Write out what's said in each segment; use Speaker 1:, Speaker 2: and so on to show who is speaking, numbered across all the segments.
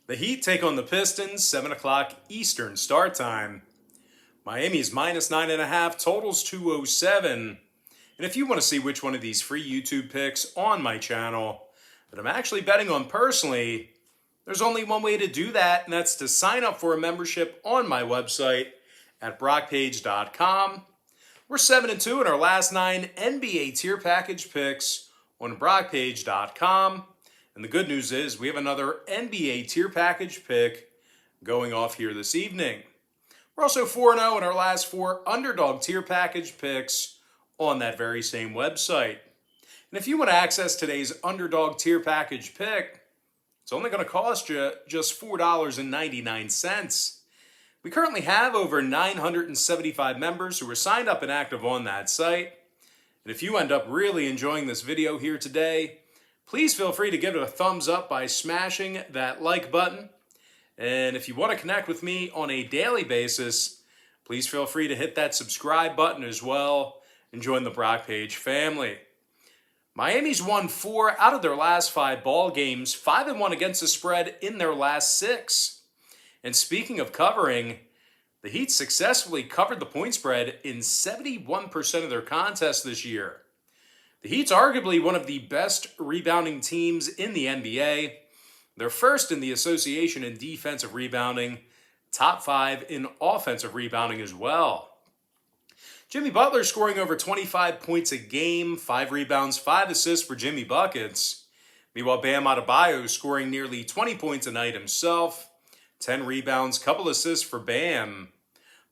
Speaker 1: The Heat take on the Pistons, 7 o'clock Eastern start time. Miami's minus 9.5, totals 207. And if you want to see which one of these free YouTube picks on my channel that I'm actually betting on personally, there's only one way to do that, and that's to sign up for a membership on my website at brockpage.com. We're 7-2 in our last 9 NBA tier package picks on brockpage.com. And the good news is we have another NBA tier package pick going off here this evening. We're also 4-0 in our last 4 underdog tier package picks on that very same website. And if you want to access today's underdog tier package pick, it's only going to cost you just $4.99. We currently have over 975 members who are signed up and active on that site. And if you end up really enjoying this video here today, please feel free to give it a thumbs up by smashing that like button. And if you want to connect with me on a daily basis, please feel free to hit that subscribe button as well and join the Brock Page family. Miami's won 4 out of their last 5 ball games, 5-1 against the spread in their last 6. And speaking of covering, the Heat successfully covered the point spread in 71% of their contests this year. The Heat's arguably one of the best rebounding teams in the NBA. They're first in the association in defensive rebounding, top 5 in offensive rebounding as well. Jimmy Butler scoring over 25 points a game, 5 rebounds, 5 assists for Jimmy Buckets. Meanwhile, Bam Adebayo scoring nearly 20 points a night himself, 10 rebounds, couple assists for Bam.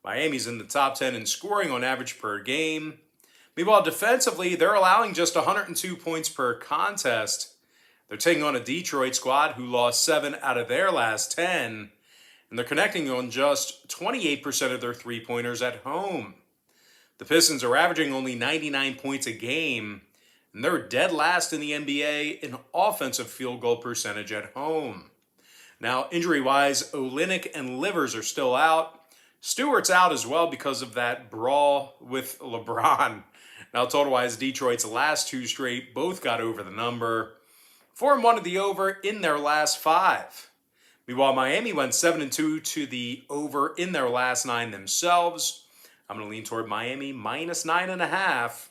Speaker 1: Miami's in the top 10 in scoring on average per game. Meanwhile, defensively, they're allowing just 102 points per contest. They're taking on a Detroit squad who lost 7 out of their last 10, and they're connecting on just 28% of their three-pointers at home. The Pistons are averaging only 99 points a game, and they're dead last in the NBA in offensive field goal percentage at home. Now, injury-wise, Olynyk and Livers are still out. Stewart's out as well because of that brawl with LeBron. Now, total-wise, Detroit's last 2 straight both got over the number. 4-1 to the over in their last 5. Meanwhile, Miami went 7-2 to the over in their last 9 themselves. I'm going to lean toward Miami minus 9.5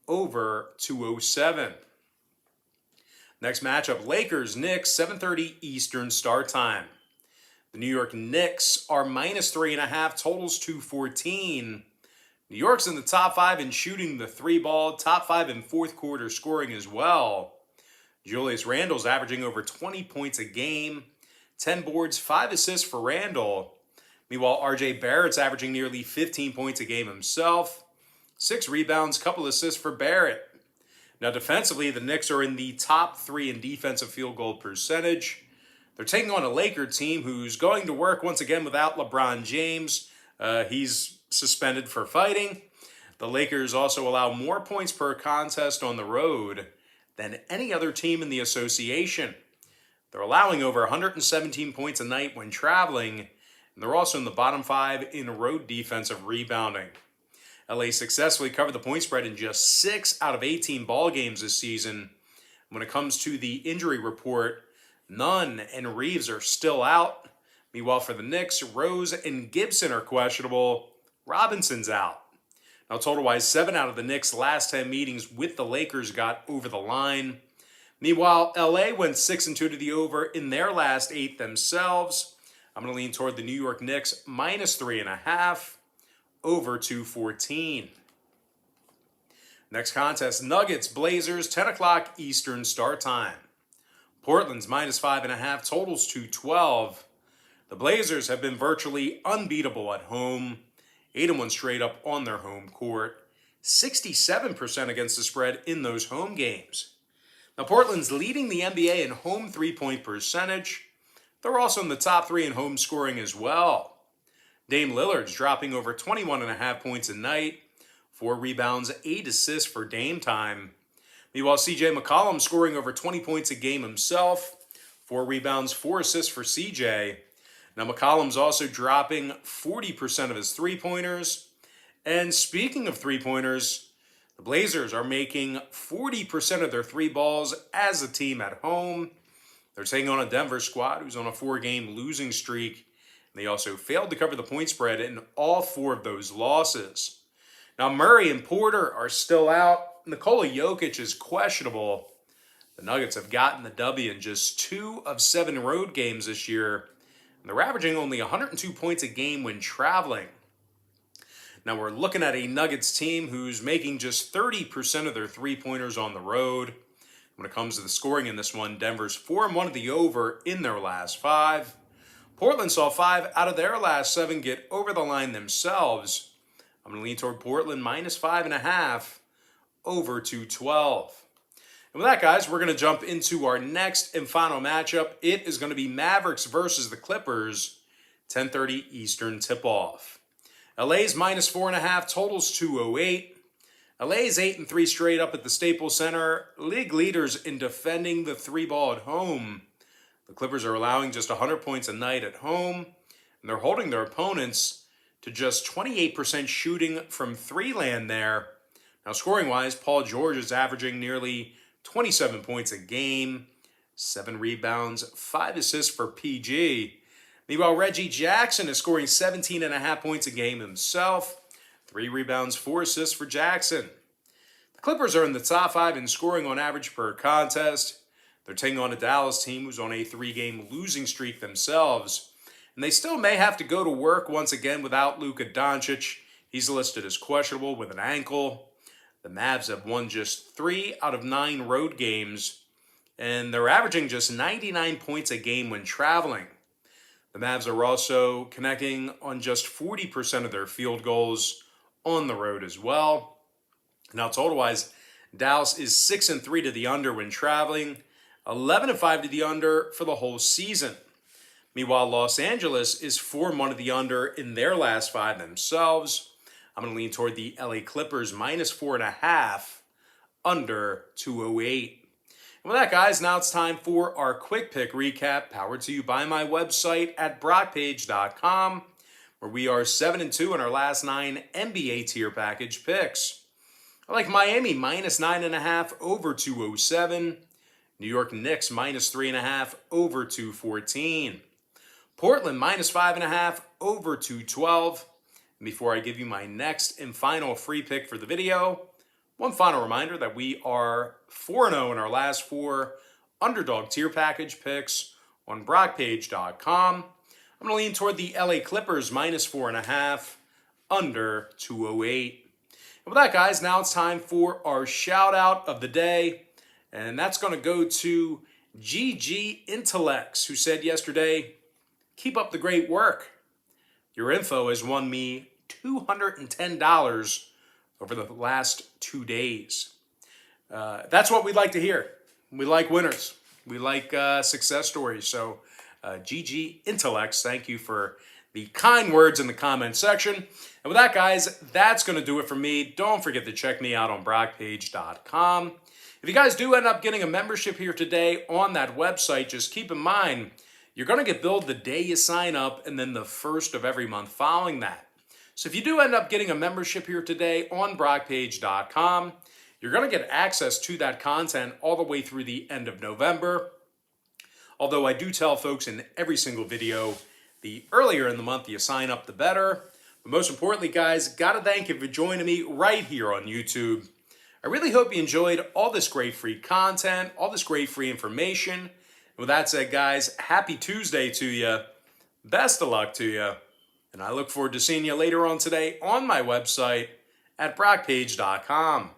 Speaker 1: over 207. Next matchup, Lakers, Knicks, 7:30 Eastern start time. The New York Knicks are minus 3.5, totals 214. New York's in the top 5 in shooting the 3-ball, top 5 in fourth quarter scoring as well. Julius Randle's averaging over 20 points a game, 10 boards, 5 assists for Randle. Meanwhile, RJ Barrett's averaging nearly 15 points a game himself, 6 rebounds, couple assists for Barrett. Now defensively, the Knicks are in the top 3 in defensive field goal percentage. They're taking on a Laker team who's going to work once again without LeBron James. He's suspended for fighting. The Lakers also allow more points per contest on the road than any other team in the association. They're allowing over 117 points a night when traveling, and they're also in the bottom 5 in road defensive rebounding. LA successfully covered the point spread in just 6 out of 18 ball games this season. When it comes to the injury report, Nunn and Reeves are still out. Meanwhile, for the Knicks, Rose and Gibson are questionable. Robinson's out. Now, total-wise, 7 out of the Knicks' last 10 meetings with the Lakers got over the line. Meanwhile, LA went 6-2 to the over in their last 8 themselves. I'm going to lean toward the New York Knicks minus 3.5 over 214. Next contest, Nuggets, Blazers, 10 o'clock Eastern start time. Portland's minus 5.5, totals 212. The Blazers have been virtually unbeatable at home, 8-1 straight up on their home court, 67% against the spread in those home games. Now, Portland's leading the NBA in home three-point percentage. They're also in the top 3 in home scoring as well. Dame Lillard's dropping over 21.5 points a night, 4 rebounds, 8 assists for Dame time. Meanwhile, CJ McCollum scoring over 20 points a game himself, 4 rebounds, 4 assists for CJ. Now, McCollum's also dropping 40% of his three-pointers. And speaking of three-pointers, the Blazers are making 40% of their 3 balls as a team at home. They're taking on a Denver squad who's on a 4-game losing streak. They also failed to cover the point spread in all 4 of those losses. Now, Murray and Porter are still out. Nikola Jokic is questionable. The Nuggets have gotten the W in just 2 of 7 road games this year. And they're averaging only 102 points a game when traveling. Now, we're looking at a Nuggets team who's making just 30% of their three-pointers on the road. When it comes to the scoring in this one, Denver's 4-1 at the over in their last 5. Portland saw 5 out of their last 7 get over the line themselves. I'm going to lean toward Portland minus 5.5 over 212. And with that, guys, we're going to jump into our next and final matchup. It is going to be Mavericks versus the Clippers, 10:30 Eastern tip-off. LA's minus 4.5, totals 208. LA's 8-3 straight up at the Staples Center, league leaders in defending the 3-ball at home. The Clippers are allowing just 100 points a night at home, and they're holding their opponents to just 28% shooting from 3-land there. Now, scoring-wise, Paul George is averaging nearly 27 points a game, 7 rebounds, 5 assists for PG. Meanwhile, Reggie Jackson is scoring 17.5 points a game himself, 3 rebounds, 4 assists for Jackson. The Clippers are in the top 5 in scoring on average per contest. They're taking on a Dallas team who's on a 3-game losing streak themselves. And they still may have to go to work once again without Luka Doncic. He's listed as questionable with an ankle. The Mavs have won just 3 out of 9 road games, and they're averaging just 99 points a game when traveling. The Mavs are also connecting on just 40% of their field goals on the road as well. Now, total-wise, Dallas is 6-3 to the under when traveling, 11-5 to the under for the whole season. Meanwhile, Los Angeles is 4-1 to the under in their last 5 themselves. I'm going to lean toward the LA Clippers minus 4.5 under 208. And with that, guys, now it's time for our quick pick recap, powered to you by my website at brockpage.com, where we are 7-2 in our last 9 NBA tier package picks. I like Miami minus 9.5 over 207. New York Knicks minus 3.5 over 214. Portland minus 5.5 over 212. And before I give you my next and final free pick for the video, one final reminder that we are 4-0 in our last 4 underdog tier package picks on brockpage.com. I'm going to lean toward the LA Clippers minus 4.5 under 208. And with that, guys, now it's time for our shout out of the day. And that's going to go to GG Intellects, who said yesterday, "Keep up the great work. Your info has won me $210 over the last 2 days." That's what we'd like to hear. We like winners. We like success stories. So GG Intellects, thank you for the kind words in the comment section. And with that, guys, that's going to do it for me. Don't forget to check me out on brockpage.com. If you guys do end up getting a membership here today on that website, just keep in mind, you're going to get billed the day you sign up and then the first of every month following that. So if you do end up getting a membership here today on brockpage.com, you're going to get access to that content all the way through the end of November. Although I do tell folks in every single video, the earlier in the month you sign up, the better. But most importantly, guys, got to thank you for joining me right here on YouTube. I really hope you enjoyed all this great free content, all this great free information. And with that said, guys, happy Tuesday to you. Best of luck to you. And I look forward to seeing you later on today on my website at brockpage.com.